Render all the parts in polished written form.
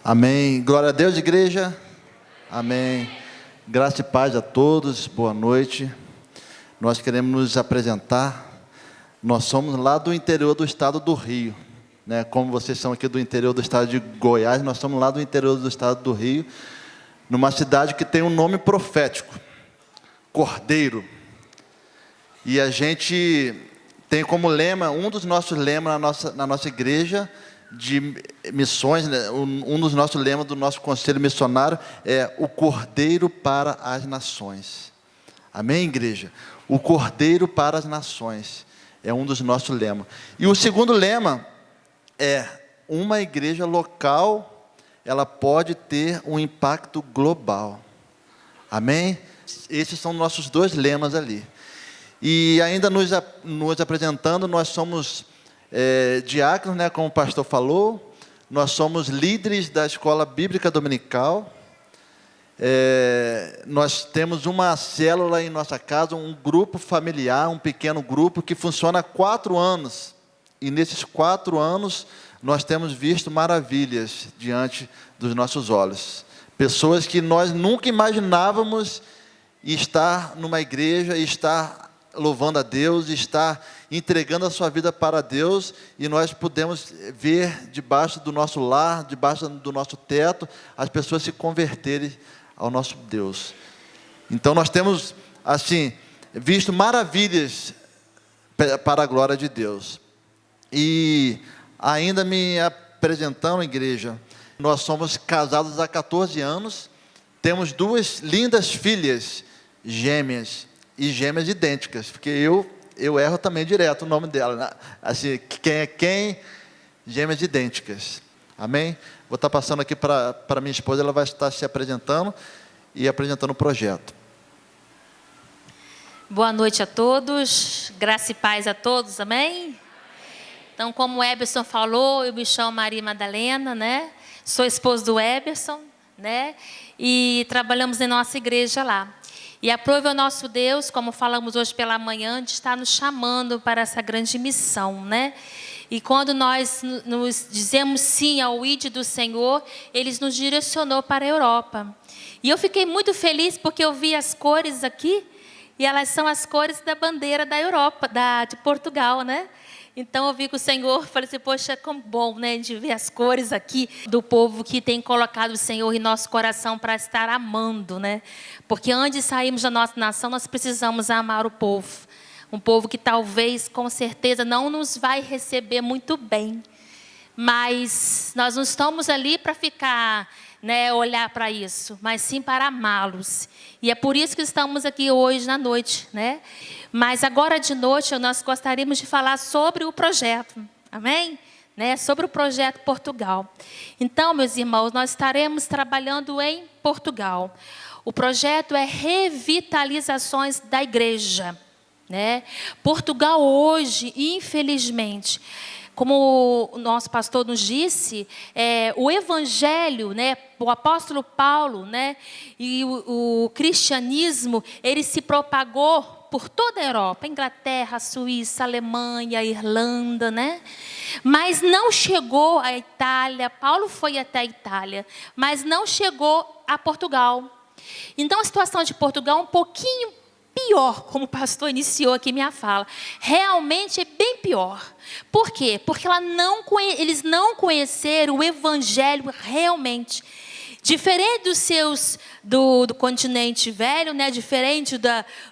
Amém. Glória a Deus, igreja. Amém. Graça e paz a todos. Boa noite. Nós queremos nos apresentar. Nós somos lá do interior do estado do Rio, né? Como vocês são aqui do interior do estado de Goiás, nós somos lá do interior do estado do Rio, numa cidade que tem um nome profético, Cordeiro. E a gente tem como lema, um dos nossos lemas na nossa igreja de missões, né? Um dos nossos lemas do nosso conselho missionário é o Cordeiro para as Nações. Amém, igreja? O Cordeiro para as Nações é um dos nossos lemas. E o segundo lema é: uma igreja local, ela pode ter um impacto global. Amém? Esses são nossos dois lemas ali. E ainda nos apresentando, nós somos diáconos, né, como o pastor falou. Nós somos líderes da Escola Bíblica Dominical. Nós temos uma célula em nossa casa, um grupo familiar, um pequeno grupo que funciona há 4 anos. E nesses 4 anos, nós temos visto maravilhas diante dos nossos olhos. Pessoas que nós nunca imaginávamos estar numa igreja, estar louvando a Deus, estar entregando a sua vida para Deus, e nós podemos ver debaixo do nosso lar, debaixo do nosso teto, as pessoas se converterem ao nosso Deus. Então nós temos, assim, visto maravilhas para a glória de Deus. E ainda me apresentando, igreja, nós somos casados há 14 anos, temos 2 lindas filhas gêmeas, e gêmeas idênticas, porque eu erro também direto o nome dela, né? Assim, quem é quem? Gêmeas idênticas. Amém? Vou estar passando aqui para minha esposa, ela vai estar se apresentando e apresentando o projeto. Boa noite a todos, graça e paz a todos, amém? Então, como o Eberson falou, eu me chamo Maria Madalena, né? Sou esposa do Eberson, né? E trabalhamos em nossa igreja lá. E aprove o nosso Deus, como falamos hoje pela manhã, de estar nos chamando para essa grande missão, né? E quando nós nos dizemos sim ao ID do Senhor, Ele nos direcionou para a Europa. E eu fiquei muito feliz porque eu vi as cores aqui, e elas são as cores da bandeira da Europa, de Portugal, né? Então eu vi que o Senhor, falei assim, poxa, como bom, né, de ver as cores aqui do povo que tem colocado o Senhor em nosso coração para estar amando, né? Porque antes de sairmos da nossa nação, nós precisamos amar o povo. Um povo que talvez, com certeza, não nos vai receber muito bem. Mas nós não estamos ali para ficar, né, olhar para isso, mas sim para amá-los. E é por isso que estamos aqui hoje na noite, né? Mas agora de noite nós gostaríamos de falar sobre o projeto, amém? Né? Sobre o projeto Portugal. Então, meus irmãos, nós estaremos trabalhando em Portugal. O projeto é revitalizações da igreja, né? Portugal hoje, infelizmente, como o nosso pastor nos disse, o evangelho, né, o apóstolo Paulo, né, e o cristianismo, ele se propagou por toda a Europa, Inglaterra, Suíça, Alemanha, Irlanda, né? Mas não chegou à Itália. Paulo foi até a Itália, mas não chegou a Portugal. Então a situação de Portugal é um pouquinho pior, como o pastor iniciou aqui minha fala. Realmente é bem pior. Por quê? Porque eles não conheceram o evangelho realmente. Diferente do continente velho, né? Diferente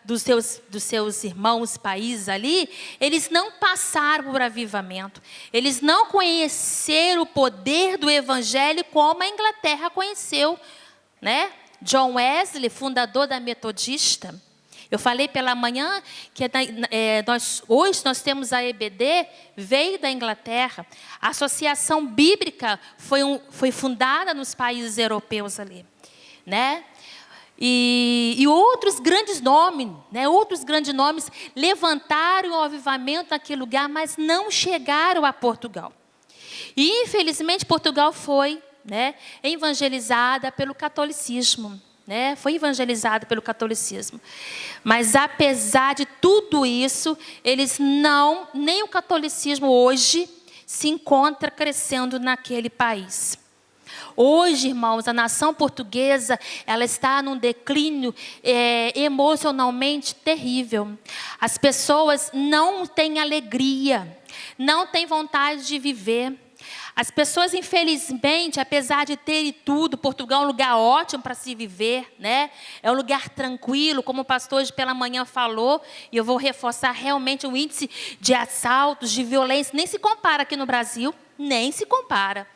dos seus irmãos países ali, eles não passaram por avivamento. Eles não conheceram o poder do evangelho como a Inglaterra conheceu, né? John Wesley, fundador da Metodista. Eu falei pela manhã que hoje nós temos a EBD, veio da Inglaterra. A Associação Bíblica foi fundada nos países europeus ali, né? E outros grandes nomes, né? Outros grandes nomes levantaram o avivamento naquele lugar, mas não chegaram a Portugal. E infelizmente Portugal foi, né, evangelizada pelo catolicismo. Né? Foi evangelizado pelo catolicismo. Mas apesar de tudo isso, nem o catolicismo hoje se encontra crescendo naquele país. Hoje, irmãos, a nação portuguesa, ela está num declínio emocionalmente terrível. As pessoas não têm alegria, não têm vontade de viver. As pessoas, infelizmente, apesar de terem tudo, Portugal é um lugar ótimo para se viver, né? É um lugar tranquilo, como o pastor hoje pela manhã falou, e eu vou reforçar realmente o índice de assaltos, de violência, nem se compara aqui no Brasil, nem se compara.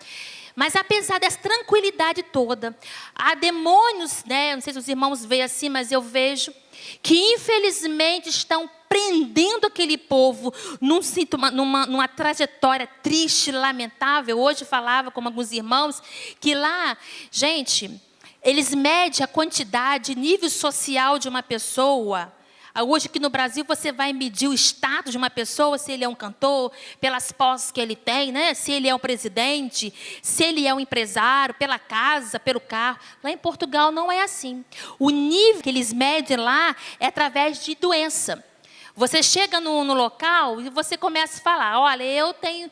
Mas apesar dessa tranquilidade toda, há demônios, né? Não sei se os irmãos veem assim, mas eu vejo que infelizmente estão prendendo aquele povo numa trajetória triste, lamentável. Hoje falava com alguns irmãos que lá, gente, eles medem a quantidade, nível social de uma pessoa. Hoje aqui no Brasil você vai medir o status de uma pessoa, se ele é um cantor, pelas posses que ele tem, né? Se ele é um presidente, se ele é um empresário, pela casa, pelo carro. Lá em Portugal não é assim. O nível que eles medem lá é através de doença. Você chega no local e você começa a falar, olha, eu tenho,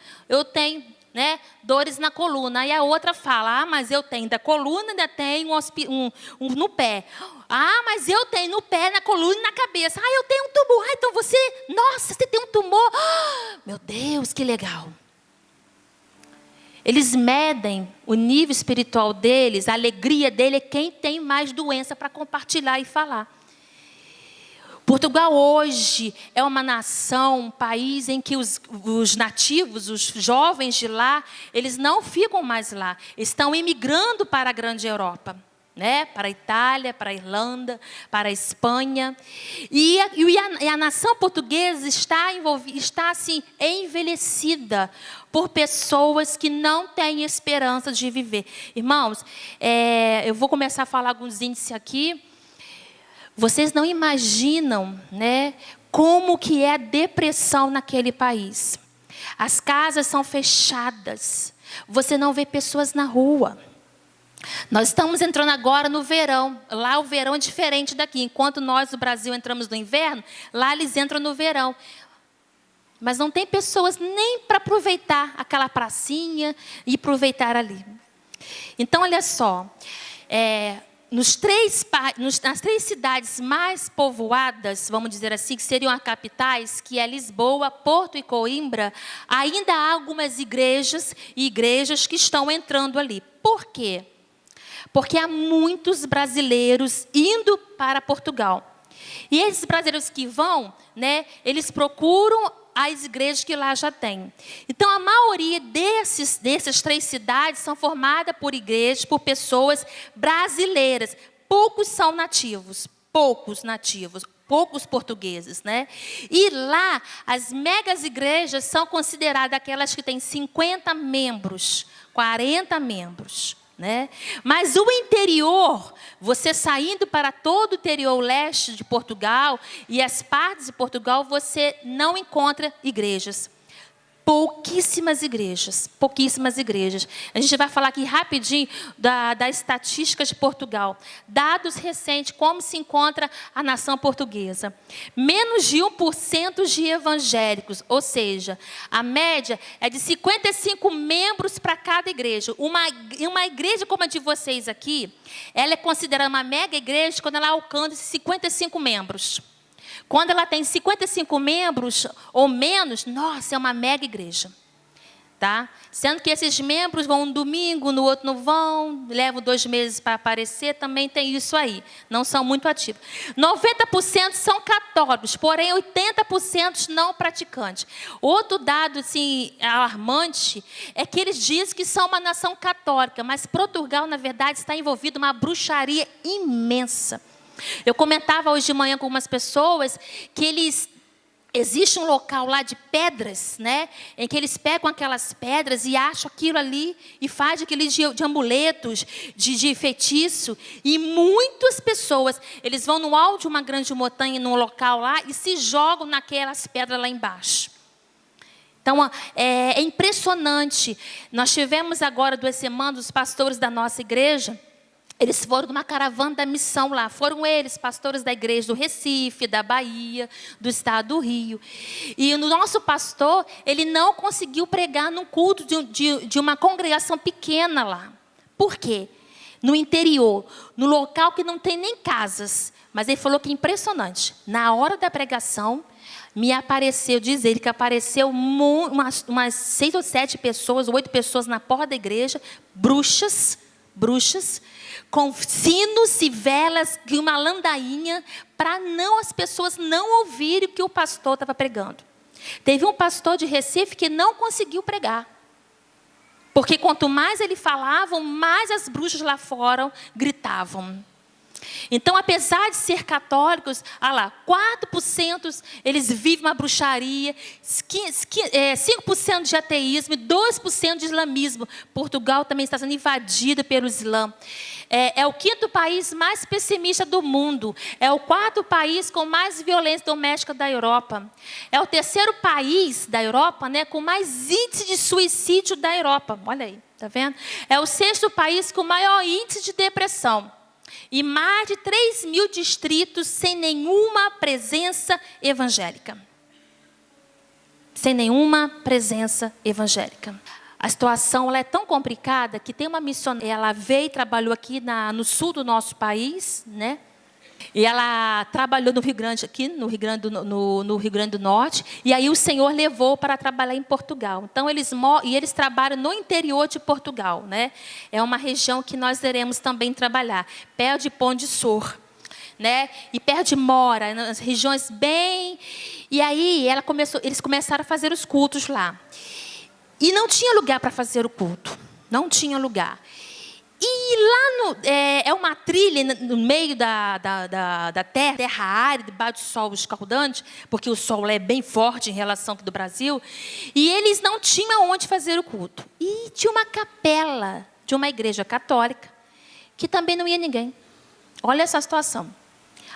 né, dores na coluna. E a outra fala, mas eu tenho da coluna, ainda tenho um no pé. Mas eu tenho no pé, na coluna e na cabeça. Eu tenho um tumor. Então nossa, você tem um tumor. Meu Deus, que legal. Eles medem o nível espiritual deles, a alegria dele é quem tem mais doença para compartilhar e falar. Portugal hoje é uma nação, um país em que os nativos, os jovens de lá, eles não ficam mais lá. Estão imigrando para a grande Europa, né? Para a Itália, para a Irlanda, para a Espanha. E a nação portuguesa está assim, envelhecida por pessoas que não têm esperança de viver. Irmãos, eu vou começar a falar alguns índices aqui. Vocês não imaginam, né, como que é a depressão naquele país. As casas são fechadas. Você não vê pessoas na rua. Nós estamos entrando agora no verão. Lá o verão é diferente daqui. Enquanto nós, no Brasil, entramos no inverno, lá eles entram no verão. Mas não tem pessoas nem para aproveitar aquela pracinha e aproveitar ali. Então, olha só. Nas três cidades mais povoadas, vamos dizer assim, que seriam as capitais, que é Lisboa, Porto e Coimbra, ainda há algumas igrejas que estão entrando ali. Por quê? Porque há muitos brasileiros indo para Portugal. E esses brasileiros que vão, né, eles procuram as igrejas que lá já tem. Então, a maioria dessas três cidades são formadas por igrejas, por pessoas brasileiras. Poucos são nativos, poucos portugueses, né? E lá, as megas igrejas são consideradas aquelas que têm 50 membros, 40 membros. Né? Mas o interior, você saindo para todo o interior leste de Portugal e as partes de Portugal, você não encontra igrejas. Pouquíssimas igrejas. A gente vai falar aqui rapidinho da estatística de Portugal. Dados recentes, como se encontra a nação portuguesa. Menos de 1% de evangélicos, ou seja, a média é de 55 membros para cada igreja. Uma igreja como a de vocês aqui, ela é considerada uma mega igreja quando ela alcança 55 membros. Quando ela tem 55 membros ou menos, nossa, é uma mega igreja. Tá? Sendo que esses membros vão um domingo, no outro não vão, levam 2 meses para aparecer, também tem isso aí. Não são muito ativos. 90% são católicos, porém 80% não praticantes. Outro dado assim, alarmante é que eles dizem que são uma nação católica, mas Portugal, na verdade, está envolvido numa bruxaria imensa. Eu comentava hoje de manhã com algumas pessoas que existe um local lá de pedras, né? Em que eles pegam aquelas pedras e acham aquilo ali e fazem aqueles de amuletos, de feitiço. E muitas pessoas, eles vão no alto de uma grande montanha, num local lá, e se jogam naquelas pedras lá embaixo. Então, é impressionante. Nós tivemos agora 2 semanas os pastores da nossa igreja. Eles foram numa caravana da missão lá. Foram eles, pastores da igreja do Recife, da Bahia, do estado do Rio. E o nosso pastor, ele não conseguiu pregar num culto de uma congregação pequena lá. Por quê? No interior, no local que não tem nem casas. Mas ele falou que é impressionante. Na hora da pregação, me apareceu, diz ele, que apareceu umas 6 ou 7 pessoas, 8 pessoas na porta da igreja, bruxas, com sinos e velas e uma landainha, para as pessoas não ouvirem o que o pastor estava pregando. Teve um pastor de Recife que não conseguiu pregar. Porque quanto mais ele falava, mais as bruxas lá fora gritavam. Então, apesar de ser católicos, 4% eles vivem uma bruxaria, 5% de ateísmo e 2% de islamismo. Portugal também está sendo invadida pelo Islã. É o 5º país mais pessimista do mundo. É o 4º país com mais violência doméstica da Europa. É o 3º país da Europa, né, com mais índice de suicídio da Europa. Olha aí, tá vendo? É o 6º país com maior índice de depressão. E mais de 3.000 distritos sem nenhuma presença evangélica. Sem nenhuma presença evangélica. A situação ela é tão complicada que tem uma missionária, ela veio e trabalhou aqui no sul do nosso país, né? E ela trabalhou no Rio Grande, aqui no Rio Grande do Norte, e aí o Senhor levou para trabalhar em Portugal. Então, eles trabalham no interior de Portugal, né? É uma região que nós iremos também trabalhar, perto de Pão de Sor, né? E perto de Mora, nas regiões bem... E aí, eles começaram a fazer os cultos lá. E não tinha lugar para fazer o culto, não tinha lugar. E lá é uma trilha no meio da terra árida, debaixo do sol escaldante, porque o sol é bem forte em relação aqui do Brasil, e eles não tinham onde fazer o culto. E tinha uma capela de uma igreja católica, que também não ia ninguém. Olha essa situação.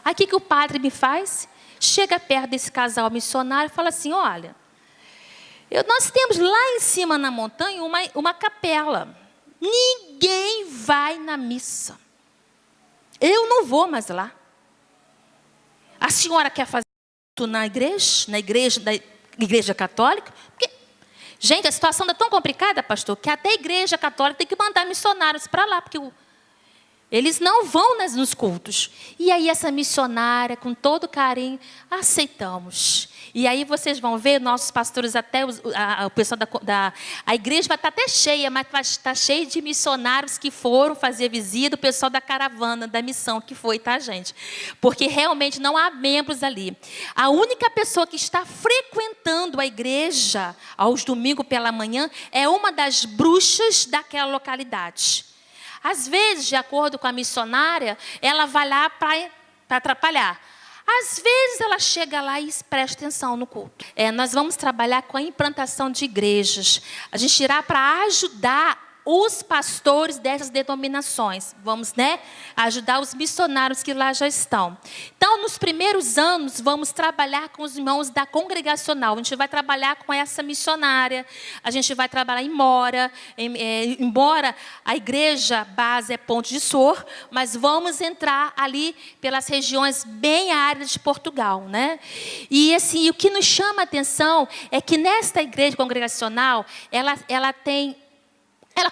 Aí o que o padre me faz? Chega perto desse casal missionário e fala assim, olha, nós temos lá em cima na montanha uma capela. Ninguém vai na missa. Eu não vou mais lá. A senhora quer fazer na igreja católica? Porque, gente, a situação está tão complicada, pastor, que até a igreja católica tem que mandar missionários para lá, porque eles não vão nos cultos. E aí essa missionária, com todo carinho, aceitamos. E aí vocês vão ver, nossos pastores, até o pessoal a igreja vai estar até cheia, mas vai estar cheia de missionários que foram fazer visita, o pessoal da caravana, da missão que foi, tá, gente? Porque realmente não há membros ali. A única pessoa que está frequentando a igreja aos domingos pela manhã é uma das bruxas daquela localidade. Às vezes, de acordo com a missionária, ela vai lá para atrapalhar. Às vezes ela chega lá e presta atenção no culto. Nós vamos trabalhar com a implantação de igrejas. A gente irá para ajudar os pastores dessas denominações. Vamos, ajudar os missionários que lá já estão. Então, nos primeiros anos, vamos trabalhar com os irmãos da congregacional. A gente vai trabalhar com essa missionária. A gente vai trabalhar em Mora. Embora a igreja base é Ponte de Sor, mas vamos entrar ali pelas regiões bem áridas de Portugal, né? E assim, o que nos chama a atenção é que nesta igreja congregacional, ela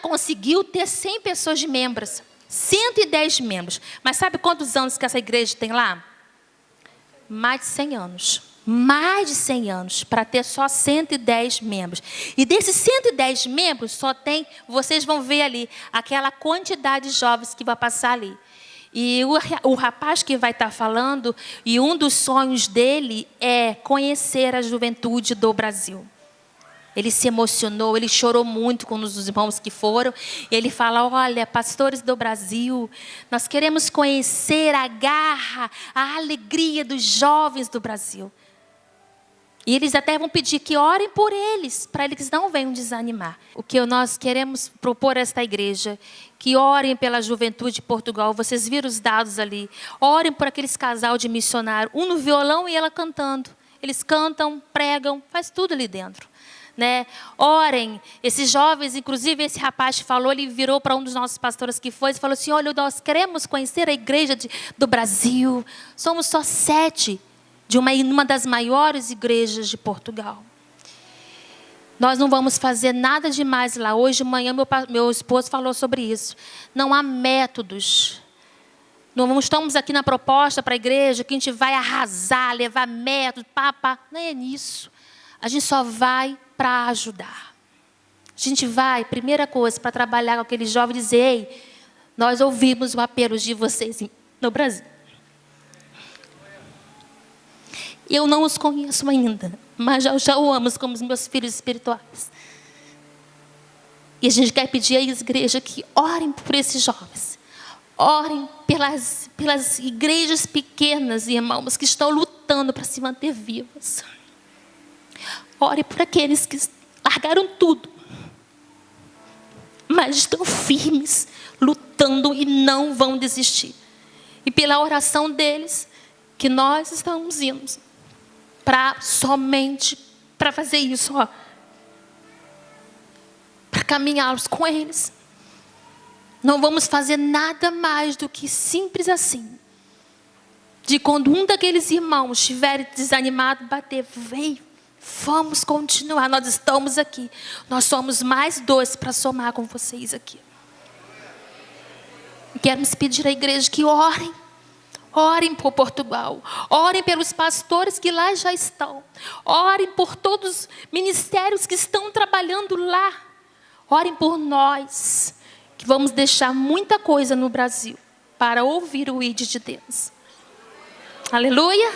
conseguiu ter 100 pessoas de membros, 110 membros. Mas sabe quantos anos que essa igreja tem lá? Mais de 100 anos. Mais de 100 anos, para ter só 110 membros. E desses 110 membros, só tem, vocês vão ver ali, aquela quantidade de jovens que vai passar ali. E o rapaz que vai estar falando, e um dos sonhos dele é conhecer a juventude do Brasil. Ele se emocionou, ele chorou muito com os irmãos que foram. E ele fala, olha, pastores do Brasil, nós queremos conhecer a garra, a alegria dos jovens do Brasil. E eles até vão pedir que orem por eles, para eles não venham desanimar. O que nós queremos propor a esta igreja, que orem pela juventude de Portugal. Vocês viram os dados ali. Orem por aqueles casal de missionário, um no violão e ela cantando. Eles cantam, pregam, faz tudo ali dentro. Orem, esses jovens, inclusive esse rapaz que falou, ele virou para um dos nossos pastores que foi e falou assim, olha, nós queremos conhecer a igreja do Brasil, somos só 7 de uma das maiores igrejas de Portugal. Nós não vamos fazer nada demais lá. Hoje de manhã meu esposo falou sobre isso. Não há métodos. Não estamos aqui na proposta para a igreja que a gente vai arrasar, levar método, pá. Não é nisso. A gente só vai para ajudar. A gente vai, primeira coisa, para trabalhar com aquele jovem e dizer: ei, nós ouvimos o apelo de vocês no Brasil. Eu não os conheço ainda, mas já o amo como os meus filhos espirituais. E a gente quer pedir à igreja que orem por esses jovens. Orem pelas igrejas pequenas, irmãos, que estão lutando para se manter vivas. Ore por aqueles que largaram tudo, mas estão firmes, lutando e não vão desistir. E pela oração deles, que nós estamos indo somente para fazer isso, para caminharmos com eles. Não vamos fazer nada mais do que simples assim. De quando um daqueles irmãos estiver desanimado, bater, vem, vamos continuar, nós estamos aqui. Nós somos mais dois para somar com vocês aqui. Queremos pedir à igreja que orem. Orem por Portugal. Orem pelos pastores que lá já estão. Orem por todos os ministérios que estão trabalhando lá. Orem por nós, que vamos deixar muita coisa no Brasil para ouvir o ID de Deus. Aleluia.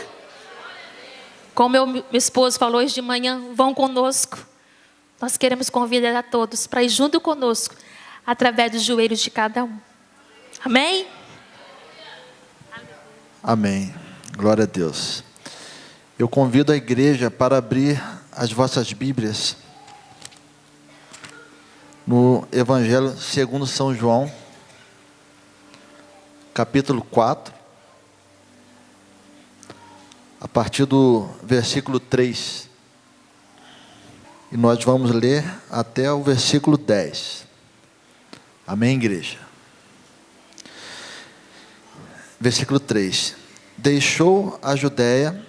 Como meu esposo falou hoje de manhã, vão conosco. Nós queremos convidar a todos para ir junto conosco, através dos joelhos de cada um. Amém? Amém. Glória a Deus. Eu convido a igreja para abrir as vossas Bíblias no Evangelho segundo São João, capítulo 4, a partir do versículo 3. E nós vamos ler até o versículo 10. Amém, igreja? Versículo 3. Deixou a Judéia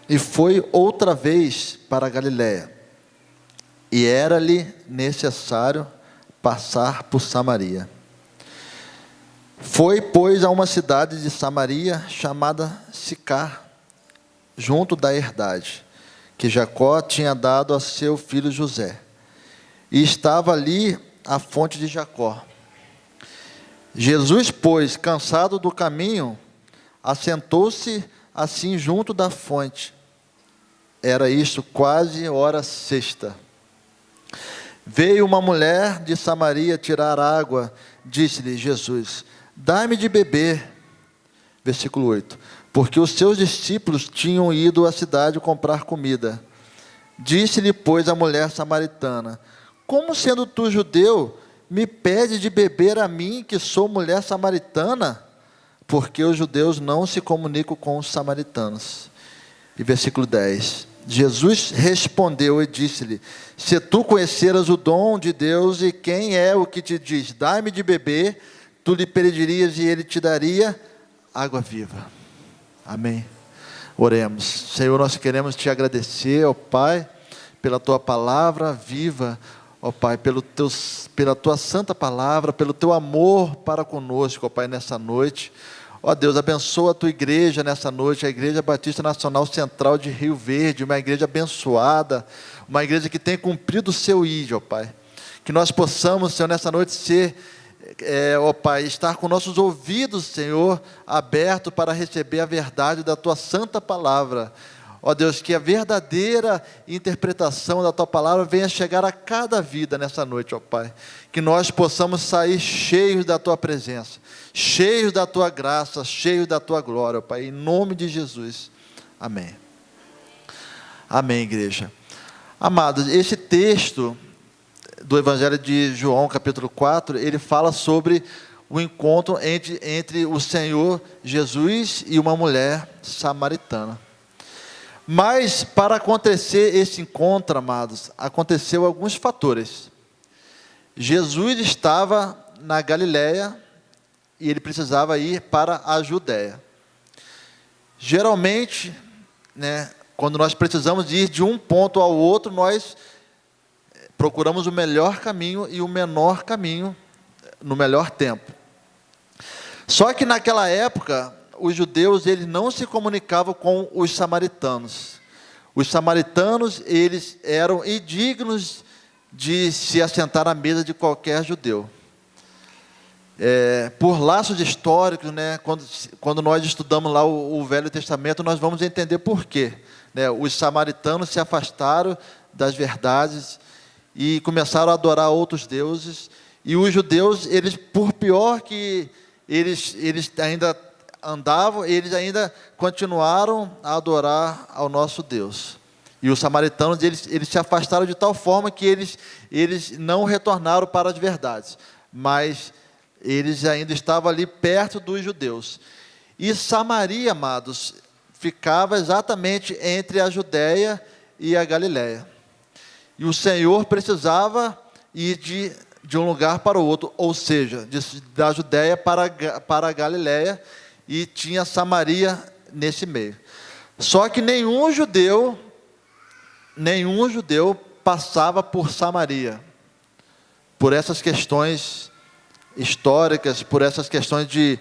e foi outra vez para a Galiléia. E era-lhe necessário passar por Samaria. Foi, pois, a uma cidade de Samaria chamada Sicar, junto da herdade, que Jacó tinha dado a seu filho José. E estava ali a fonte de Jacó. Jesus, pois, cansado do caminho, assentou-se assim junto da fonte. Era isto quase hora sexta. Veio uma mulher de Samaria tirar água. Disse-lhe Jesus: dá-me de beber. Versículo 8. Porque os seus discípulos tinham ido à cidade comprar comida. Disse-lhe, pois, a mulher samaritana: como sendo tu judeu, me pede de beber a mim, que sou mulher samaritana? Porque os judeus não se comunicam com os samaritanos. E versículo 10. Jesus respondeu e disse-lhe: se tu conheceras o dom de Deus e quem é o que te diz, dá-me de beber, tu lhe pedirias e ele te daria água viva. Amém. Oremos. Senhor, nós queremos te agradecer, ó Pai, pela tua palavra viva, ó Pai, pela tua santa palavra, pelo teu amor para conosco, ó Pai, nessa noite. Ó Deus, abençoa a tua igreja nessa noite, a Igreja Batista Nacional Central de Rio Verde, uma igreja abençoada, uma igreja que tem cumprido o seu ID, ó Pai. Que nós possamos, Senhor, nessa noite ser, ó Pai, estar com nossos ouvidos, Senhor, abertos para receber a verdade da tua santa palavra. Ó Deus, que a verdadeira interpretação da tua palavra venha chegar a cada vida nessa noite, ó Pai. Que nós possamos sair cheios da tua presença, cheios da tua graça, cheios da tua glória, ó Pai, em nome de Jesus. Amém. Amém, igreja. Amados, esse texto do Evangelho de João, capítulo 4, ele fala sobre o encontro entre o Senhor Jesus e uma mulher samaritana. Mas, para acontecer esse encontro, amados, aconteceu alguns fatores. Jesus estava na Galiléia e ele precisava ir para a Judéia. Geralmente, quando nós precisamos ir de um ponto ao outro, nós Procuramos o melhor caminho e o menor caminho no melhor tempo. Só que naquela época, os judeus eles não se comunicavam com os samaritanos. Os samaritanos eles eram indignos de se assentar à mesa de qualquer judeu. Por laços históricos, né, quando nós estudamos lá o Velho Testamento, nós vamos entender por quê. Né, os samaritanos se afastaram das verdades e começaram a adorar outros deuses. E os judeus, eles, por pior que eles ainda andavam, eles ainda continuaram a adorar ao nosso Deus. E os samaritanos, eles se afastaram de tal forma que eles não retornaram para as verdades. Mas eles ainda estavam ali perto dos judeus. E Samaria, amados, ficava exatamente entre a Judéia e a Galiléia. E o Senhor precisava ir de um lugar para o outro, ou seja, da Judéia para a Galiléia, e tinha Samaria nesse meio. Só que nenhum judeu passava por Samaria, por essas questões históricas, por essas questões de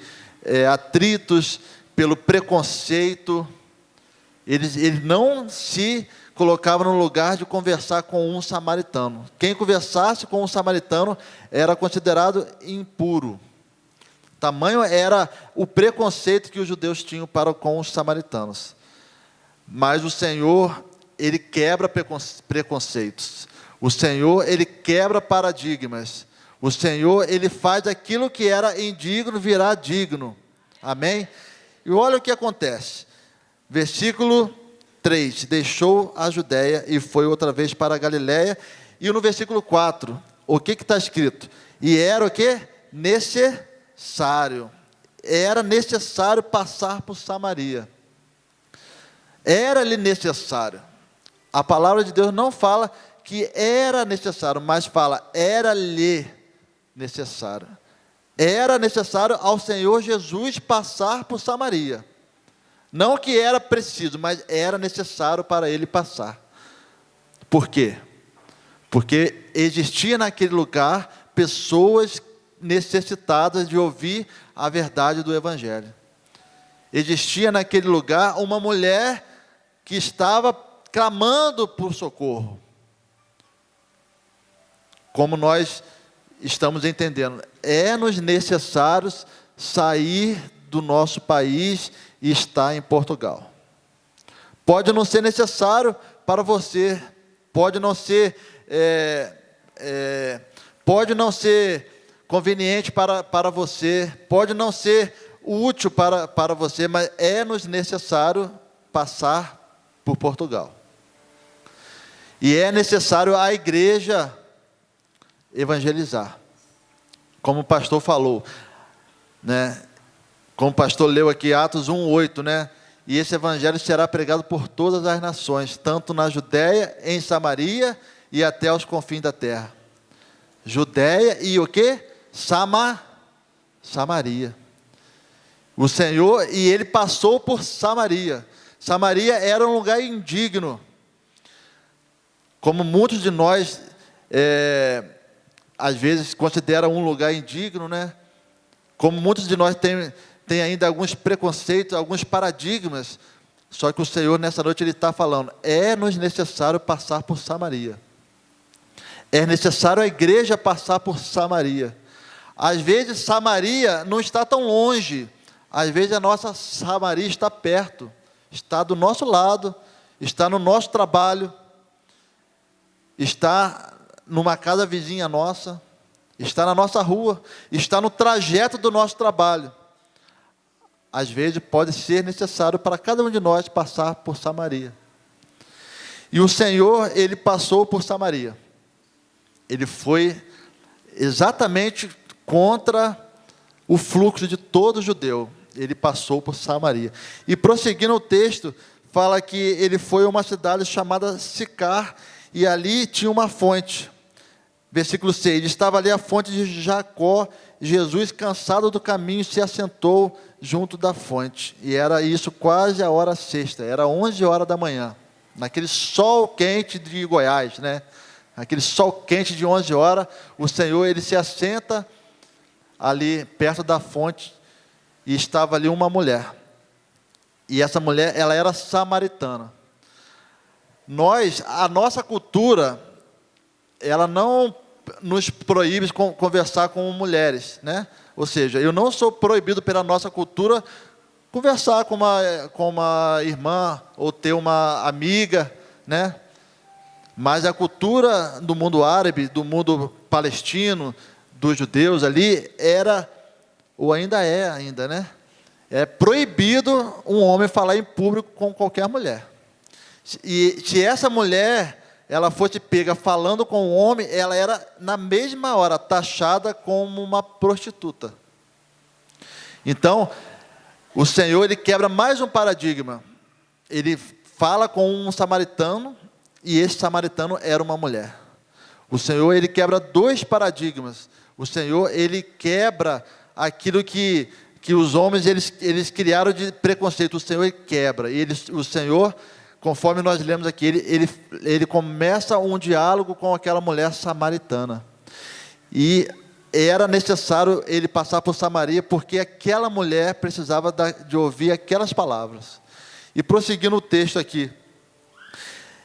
atritos, pelo preconceito. Eles não se colocavam no lugar de conversar com um samaritano. Quem conversasse com um samaritano era considerado impuro. Tamanho era o preconceito que os judeus tinham para com os samaritanos. Mas o Senhor, Ele quebra preconceitos. O Senhor, Ele quebra paradigmas. O Senhor, Ele faz aquilo que era indigno virar digno. Amém? E olha o que acontece. Versículo 3. Deixou a Judéia e foi outra vez para a Galiléia. E no versículo 4, o que está escrito? E era o que? Necessário. Era necessário passar por Samaria. Era-lhe necessário. A palavra de Deus não fala que era necessário, mas fala, era-lhe necessário. Era necessário ao Senhor Jesus passar por Samaria. Não que era preciso, mas era necessário para ele passar. Por quê? Porque existia naquele lugar pessoas necessitadas de ouvir a verdade do Evangelho. Existia naquele lugar uma mulher que estava clamando por socorro. Como nós estamos entendendo, é-nos necessário sair do nosso país e estar em Portugal. Pode não ser necessário para você, pode não ser conveniente para você, pode não ser útil para você, mas é-nos necessário passar por Portugal. E é necessário a igreja evangelizar. Como o pastor falou, né? Como o pastor leu aqui, Atos 1:8, né? E esse evangelho será pregado por todas as nações, tanto na Judéia, em Samaria e até aos confins da terra. Judéia e o quê? Samaria. O Senhor, e ele passou por Samaria. Samaria era um lugar indigno. Como muitos de nós, às vezes, consideram um lugar indigno, né? Como muitos de nós tem ainda alguns preconceitos, alguns paradigmas. Só que o Senhor, nessa noite, Ele está falando, é-nos necessário passar por Samaria. É necessário a igreja passar por Samaria. Às vezes, Samaria não está tão longe. Às vezes, a nossa Samaria está perto. Está do nosso lado. Está no nosso trabalho. Está numa casa vizinha nossa. Está na nossa rua. Está no trajeto do nosso trabalho. Às vezes, pode ser necessário para cada um de nós passar por Samaria. E o Senhor, Ele passou por Samaria. Ele foi exatamente contra o fluxo de todo judeu. Ele passou por Samaria. E prosseguindo o texto, fala que ele foi a uma cidade chamada Sicar, e ali tinha uma fonte. Versículo 6, estava ali a fonte de Jacó. Jesus, cansado do caminho, se assentou junto da fonte. E era isso quase a hora sexta, era 11 horas da manhã. Naquele sol quente de Goiás, né? aquele sol quente de 11 horas, o Senhor, ele se assenta ali perto da fonte, e estava ali uma mulher. E essa mulher, ela era samaritana. A nossa cultura, ela não nos proíbe conversar com mulheres, né? Ou seja, eu não sou proibido pela nossa cultura conversar com uma irmã ou ter uma amiga, né? Mas a cultura do mundo árabe, do mundo palestino, dos judeus ali, era, ou ainda é, né? É proibido um homem falar em público com qualquer mulher. E se essa mulher, ela fosse pega falando com um homem, ela era, na mesma hora, taxada como uma prostituta. Então, o Senhor, ele quebra mais um paradigma. Ele fala com um samaritano, e esse samaritano era uma mulher. O Senhor, ele quebra 2 paradigmas. O Senhor, ele quebra aquilo que os homens eles criaram de preconceito. O Senhor, ele quebra. O Senhor, conforme nós lemos aqui, ele começa um diálogo com aquela mulher samaritana. E era necessário ele passar por Samaria, porque aquela mulher precisava de ouvir aquelas palavras. E prosseguindo o texto aqui.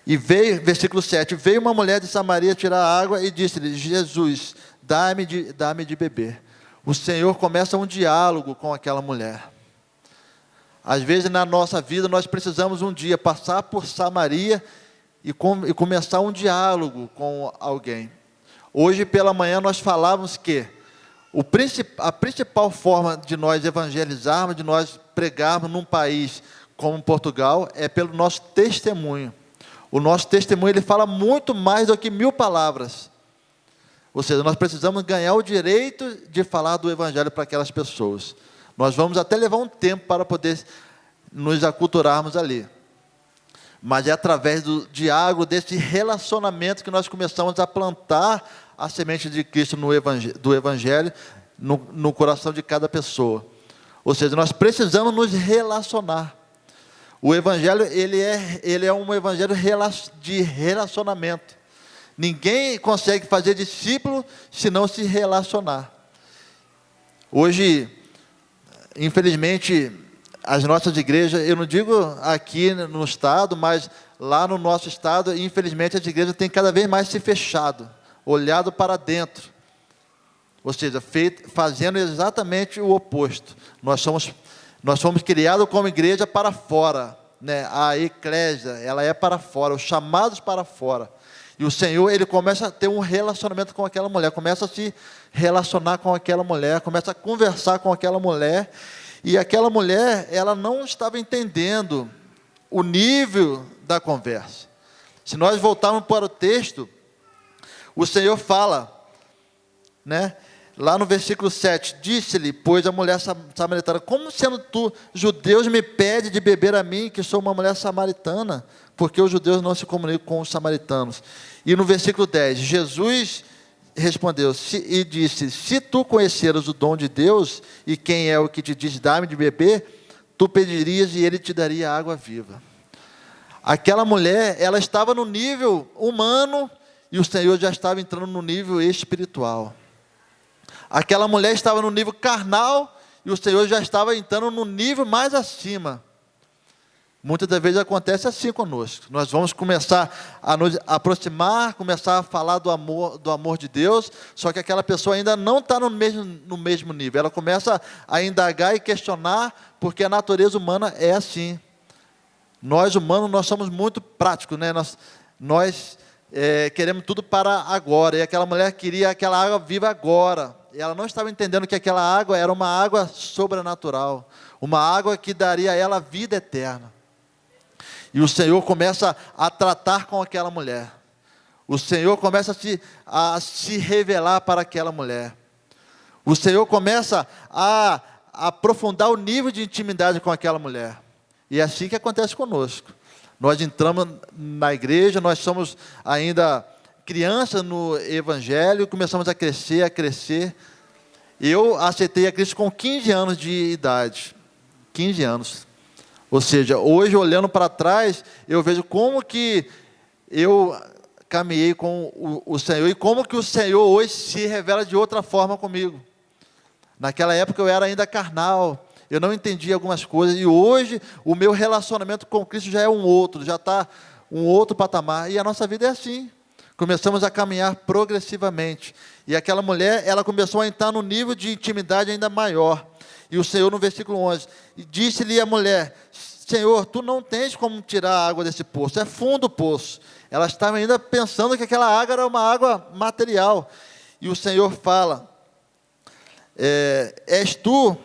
E veio, versículo 7, veio uma mulher de Samaria tirar água e disse-lhe: Jesus, dá-me de beber. O Senhor começa um diálogo com aquela mulher. Às vezes na nossa vida nós precisamos um dia passar por Samaria e começar um diálogo com alguém. Hoje pela manhã nós falávamos que a principal forma de nós evangelizarmos, de nós pregarmos num país como Portugal, é pelo nosso testemunho. O nosso testemunho, ele fala muito mais do que 1000 palavras. Ou seja, nós precisamos ganhar o direito de falar do Evangelho para aquelas pessoas. Nós vamos até levar um tempo para poder nos aculturarmos ali. Mas é através do diálogo, desse relacionamento, que nós começamos a plantar a semente de Cristo do Evangelho no coração de cada pessoa. Ou seja, nós precisamos nos relacionar. O Evangelho, ele é um Evangelho de relacionamento. Ninguém consegue fazer discípulo se não se relacionar. Hoje, infelizmente, as nossas igrejas, eu não digo aqui no estado, mas lá no nosso estado, infelizmente, as igrejas têm cada vez mais se fechado, olhado para dentro. Ou seja, fazendo exatamente o oposto. Nós fomos criados como igreja para fora, né? A eclésia, ela é para fora, os chamados para fora. E o Senhor, ele começa a ter um relacionamento com aquela mulher, começa a se relacionar com aquela mulher, começa a conversar com aquela mulher, e aquela mulher, ela não estava entendendo o nível da conversa. Se nós voltarmos para o texto, o Senhor fala, né? Lá no versículo 7, disse-lhe, pois a mulher samaritana: como sendo tu, judeus, me pede de beber a mim, que sou uma mulher samaritana? Porque os judeus não se comunicam com os samaritanos. E no versículo 10, Jesus respondeu e disse: se tu conheceras o dom de Deus, e quem é o que te diz, dá-me de beber, tu pedirias e ele te daria água viva. Aquela mulher, ela estava no nível humano, e o Senhor já estava entrando no nível espiritual. Aquela mulher estava no nível carnal, e o Senhor já estava entrando no nível mais acima. Muitas das vezes acontece assim conosco. Nós vamos começar a nos aproximar, começar a falar do amor de Deus, só que aquela pessoa ainda não está no mesmo nível. Ela começa a indagar e questionar, porque a natureza humana é assim. Nós humanos, nós somos muito práticos, né? Nós queremos tudo para agora, e aquela mulher queria aquela água viva agora. E ela não estava entendendo que aquela água era uma água sobrenatural, uma água que daria a ela vida eterna. E o Senhor começa a tratar com aquela mulher. O Senhor começa a se revelar para aquela mulher. O Senhor começa a aprofundar o nível de intimidade com aquela mulher. E é assim que acontece conosco. Nós entramos na igreja, nós somos ainda crianças no Evangelho, começamos a crescer. Eu aceitei a Cristo com 15 anos de idade. 15 anos. Ou seja, hoje, olhando para trás, eu vejo como que eu caminhei com o Senhor e como que o Senhor hoje se revela de outra forma comigo. Naquela época eu era ainda carnal, eu não entendia algumas coisas, e hoje o meu relacionamento com Cristo já é um outro, já está um outro patamar, e a nossa vida é assim. Começamos a caminhar progressivamente, e aquela mulher, ela começou a entrar num nível de intimidade ainda maior, e o Senhor no versículo 11, disse-lhe a mulher: Senhor, tu não tens como tirar a água desse poço, é fundo o poço. Ela estava ainda pensando que aquela água era uma água material, e o Senhor fala, és tu,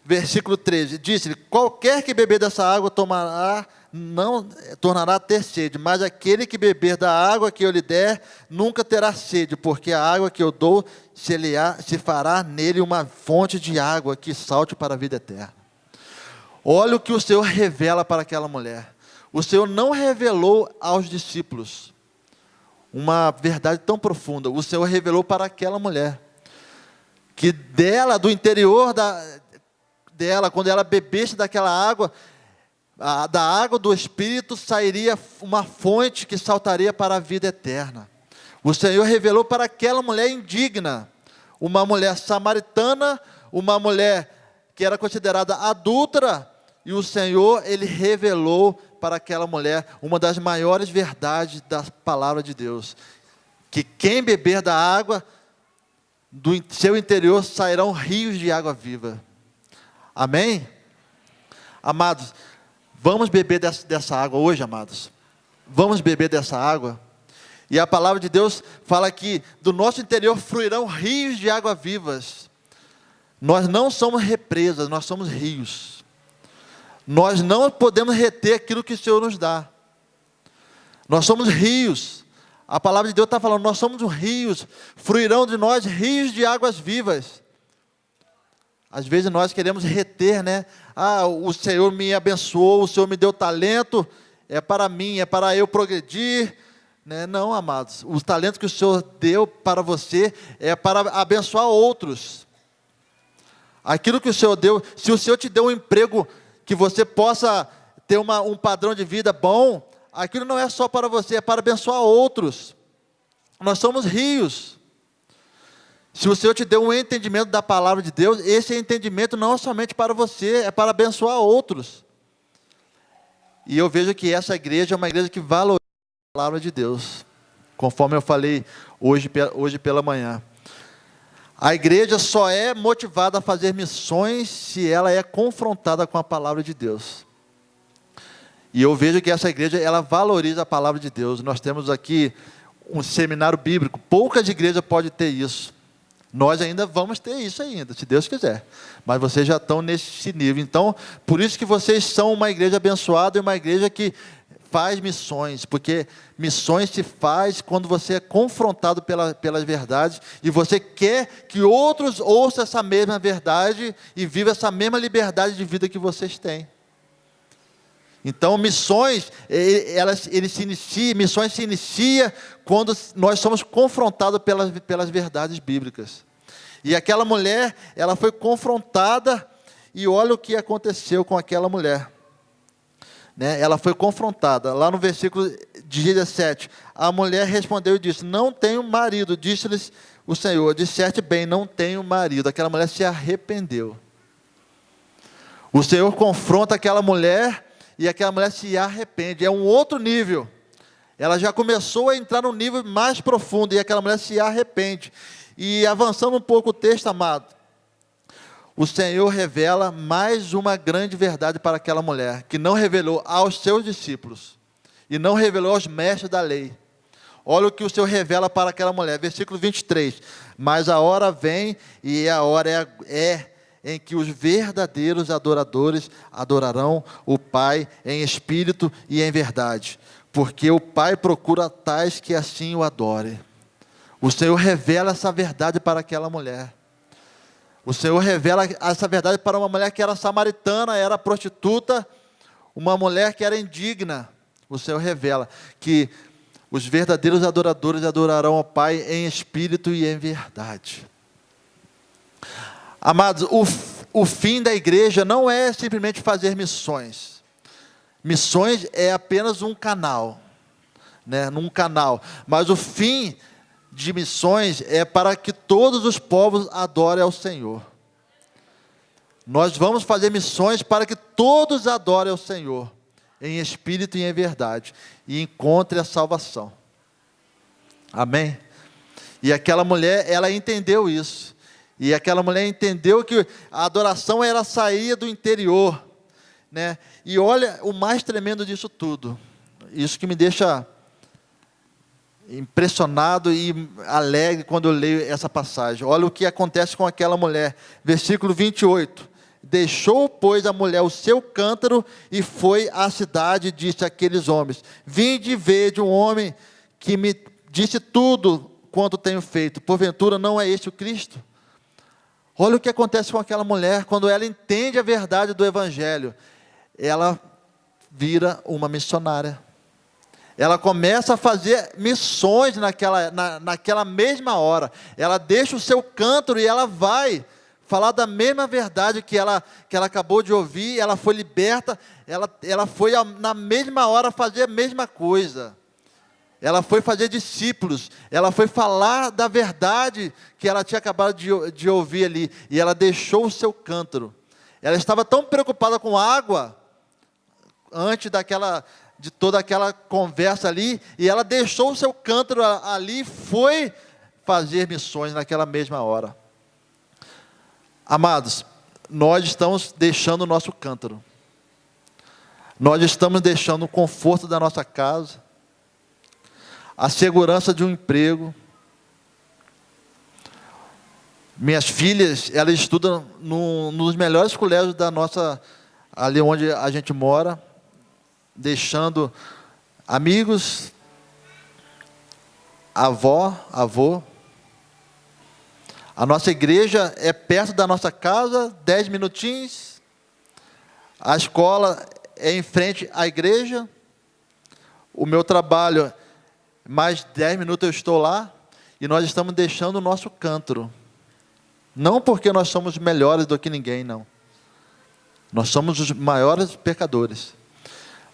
versículo 13, disse-lhe: qualquer que beber dessa água não tornará a ter sede, mas aquele que beber da água que eu lhe der, nunca terá sede, porque a água que eu dou se fará nele uma fonte de água que salte para a vida eterna. Olha o que o Senhor revela para aquela mulher. O Senhor não revelou aos discípulos uma verdade tão profunda. O Senhor revelou para aquela mulher, que dela, do interior dela, quando ela bebesse daquela água, da água do Espírito sairia uma fonte que saltaria para a vida eterna. O Senhor revelou para aquela mulher indigna, uma mulher samaritana, uma mulher que era considerada adúltera, e o Senhor, Ele revelou para aquela mulher uma das maiores verdades da palavra de Deus, que quem beber da água do seu interior sairão rios de água viva. Amém? Amados, vamos beber dessa água hoje, amados. Vamos beber dessa água. E a palavra de Deus fala que do nosso interior fluirão rios de água vivas. Nós não somos represas, nós somos rios. Nós não podemos reter aquilo que o Senhor nos dá. Nós somos rios. A palavra de Deus está falando, nós somos rios, fluirão de nós rios de águas vivas. Às vezes nós queremos reter, né? O Senhor me abençoou, o Senhor me deu talento, é para mim, é para eu progredir, né? Não, amados, os talentos que o Senhor deu para você é para abençoar outros. Aquilo que o Senhor deu, se o Senhor te deu um emprego que você possa ter um padrão de vida bom, aquilo não é só para você, é para abençoar outros. Nós somos rios. Se o Senhor te deu um entendimento da palavra de Deus, esse entendimento não é somente para você, é para abençoar outros. E eu vejo que essa igreja é uma igreja que valoriza a palavra de Deus, conforme eu falei hoje pela manhã. A igreja só é motivada a fazer missões se ela é confrontada com a palavra de Deus. E eu vejo que essa igreja, ela valoriza a palavra de Deus. Nós temos aqui um seminário bíblico, poucas igrejas podem ter isso. Nós ainda vamos ter isso ainda, se Deus quiser. Mas vocês já estão nesse nível. Então, por isso que vocês são uma igreja abençoada e uma igreja que faz missões. Porque missões se faz quando você é confrontado pelas verdades e você quer que outros ouçam essa mesma verdade e vivam essa mesma liberdade de vida que vocês têm. Então, missões se inicia quando nós somos confrontados pelas verdades bíblicas. E aquela mulher, ela foi confrontada, e olha o que aconteceu com aquela mulher. Né? Ela foi confrontada, lá no versículo 17, a mulher respondeu e disse: não tenho marido. Disse-lhes o Senhor: disseste bem, não tenho marido. Aquela mulher se arrependeu. O Senhor confronta aquela mulher, e aquela mulher se arrepende. É um outro nível. Ela já começou a entrar num nível mais profundo, e aquela mulher se arrepende. E avançando um pouco o texto, amado, o Senhor revela mais uma grande verdade para aquela mulher, que não revelou aos seus discípulos, e não revelou aos mestres da lei. Olha o que o Senhor revela para aquela mulher, versículo 23. Mas a hora vem, e a hora é em que os verdadeiros adoradores adorarão o Pai em espírito e em verdade, porque o Pai procura tais que assim o adorem. O Senhor revela essa verdade para aquela mulher. O Senhor revela essa verdade para uma mulher que era samaritana, era prostituta, uma mulher que era indigna. O Senhor revela que os verdadeiros adoradores adorarão ao Pai em espírito e em verdade. Amados, o fim da igreja não é simplesmente fazer missões. Missões é apenas um canal. né, num canal. Mas o fim de missões é para que todos os povos adorem ao Senhor. Nós vamos fazer missões para que todos adorem ao Senhor, em espírito e em verdade, e encontrem a salvação. Amém? E aquela mulher, ela entendeu isso. E aquela mulher entendeu que a adoração era sair do interior, né? E olha o mais tremendo disso tudo. Isso que me deixa impressionado e alegre quando eu leio essa passagem. Olha o que acontece com aquela mulher. Versículo 28. Deixou, pois, a mulher o seu cântaro e foi à cidade e disse àqueles homens: vinde ver de um homem que me disse tudo quanto tenho feito. Porventura não é este o Cristo? Olha o que acontece com aquela mulher quando ela entende a verdade do Evangelho. Ela vira uma missionária. Ela começa a fazer missões naquela mesma hora. Ela deixa o seu cântaro e ela vai falar da mesma verdade que ela acabou de ouvir. Ela foi liberta, ela foi na mesma hora fazer a mesma coisa. Ela foi fazer discípulos, ela foi falar da verdade que ela tinha acabado de ouvir ali, e ela deixou o seu cântaro. Ela estava tão preocupada com água, antes de toda aquela conversa ali, e ela deixou o seu cântaro ali e foi fazer missões naquela mesma hora. Amados, nós estamos deixando o nosso cântaro, nós estamos deixando o conforto da nossa casa, a segurança de um emprego. Minhas filhas, elas estudam nos melhores colégios da nossa, ali onde a gente mora, deixando amigos, avô. A nossa igreja é perto da nossa casa, 10 minutinhos. A escola é em frente à igreja. O meu trabalho, mais 10 minutos eu estou lá. E nós estamos deixando o nosso cântaro. Não porque nós somos melhores do que ninguém, não. Nós somos os maiores pecadores.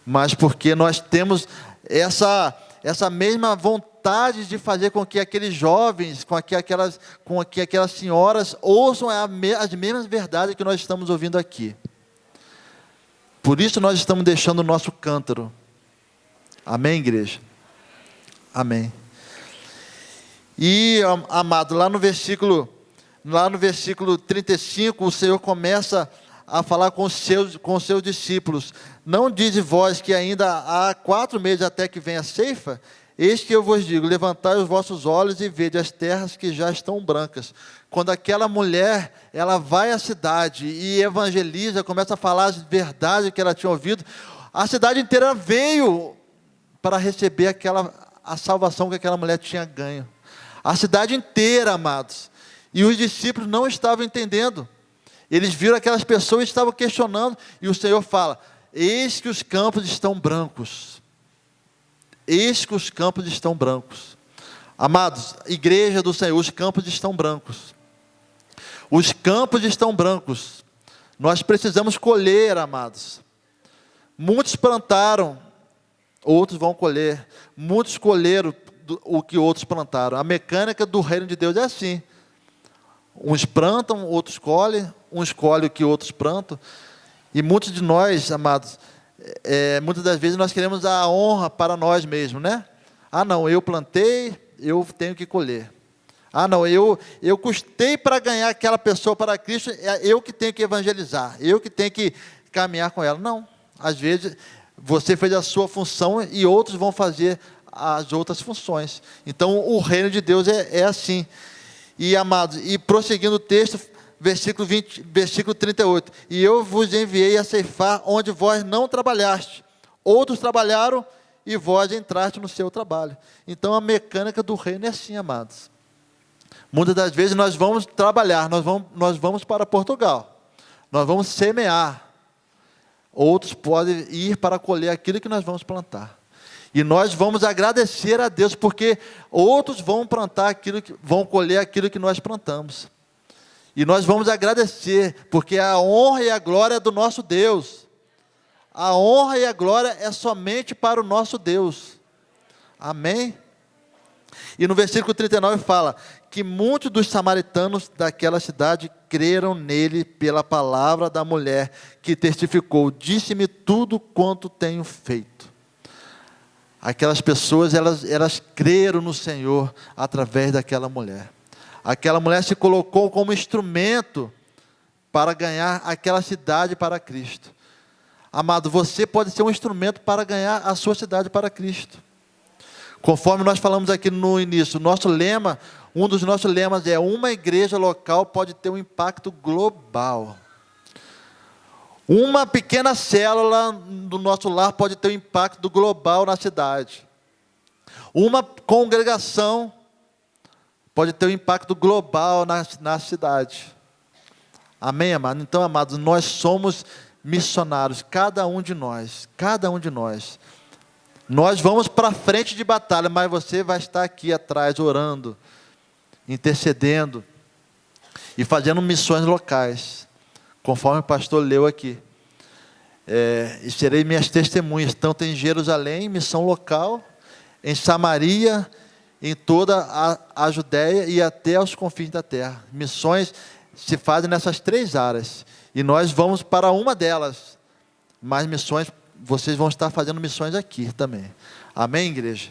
Mas porque nós temos essa mesma vontade de fazer com que aqueles jovens, com que aquelas senhoras ouçam as mesmas verdades que nós estamos ouvindo aqui. Por isso nós estamos deixando o nosso cântaro. Amém, igreja? Amém. E, amado, lá no versículo 35, o Senhor começa a falar com os seus discípulos: não dize vós que ainda há 4 meses até que venha a ceifa? Eis que eu vos digo, levantai os vossos olhos e vede as terras que já estão brancas. Quando aquela mulher, ela vai à cidade e evangeliza, começa a falar as verdades que ela tinha ouvido, a cidade inteira veio para receber a salvação que aquela mulher tinha ganho. A cidade inteira, amados. E os discípulos não estavam entendendo. Eles viram aquelas pessoas e estavam questionando. E o Senhor fala: eis que os campos estão brancos. Eis que os campos estão brancos. Amados, igreja do Senhor, os campos estão brancos. Os campos estão brancos. Nós precisamos colher, amados. Muitos plantaram, outros vão colher. Muitos colheram o que outros plantaram. A mecânica do reino de Deus é assim. Uns plantam, outros colhem. Uns colhem o que outros plantam. E muitos de nós, amados, muitas das vezes nós queremos a honra para nós mesmos, né? Ah, não, eu plantei, eu tenho que colher. Ah, não, eu custei para ganhar aquela pessoa para Cristo, é eu que tenho que evangelizar, eu que tenho que caminhar com ela. Não, às vezes você fez a sua função e outros vão fazer as outras funções. Então o reino de Deus é assim. E, amados, e prosseguindo o texto, versículo 38, e eu vos enviei a ceifar onde vós não trabalhaste, outros trabalharam e vós entraste no seu trabalho. Então a mecânica do reino é assim, amados. Muitas das vezes nós vamos trabalhar, nós vamos para Portugal, nós vamos semear, outros podem ir para colher aquilo que nós vamos plantar. E nós vamos agradecer a Deus, porque outros vão vão colher aquilo que nós plantamos. E nós vamos agradecer, porque a honra e a glória é do nosso Deus. A honra e a glória é somente para o nosso Deus. Amém? E no versículo 39 fala que muitos dos samaritanos daquela cidade creram nele pela palavra da mulher que testificou: disse-me tudo quanto tenho feito. Aquelas pessoas, elas creram no Senhor através daquela mulher. Aquela mulher se colocou como instrumento para ganhar aquela cidade para Cristo. Amado, você pode ser um instrumento para ganhar a sua cidade para Cristo. Conforme nós falamos aqui no início, nosso lema, um dos nossos lemas é: uma igreja local pode ter um impacto global. Uma pequena célula do nosso lar pode ter um impacto global na cidade. Uma congregação pode ter um impacto global na cidade. Amém, amado? Então, amados, nós somos missionários, cada um de nós. Nós vamos para frente de batalha, mas você vai estar aqui atrás, orando, intercedendo e fazendo missões locais, conforme o pastor leu aqui. E serei minhas testemunhas, tanto em Jerusalém, missão local, em Samaria, em toda a Judéia e até aos confins da terra. Missões se fazem nessas 3 áreas, e nós vamos para uma delas, mas missões, vocês vão estar fazendo missões aqui também. Amém, igreja?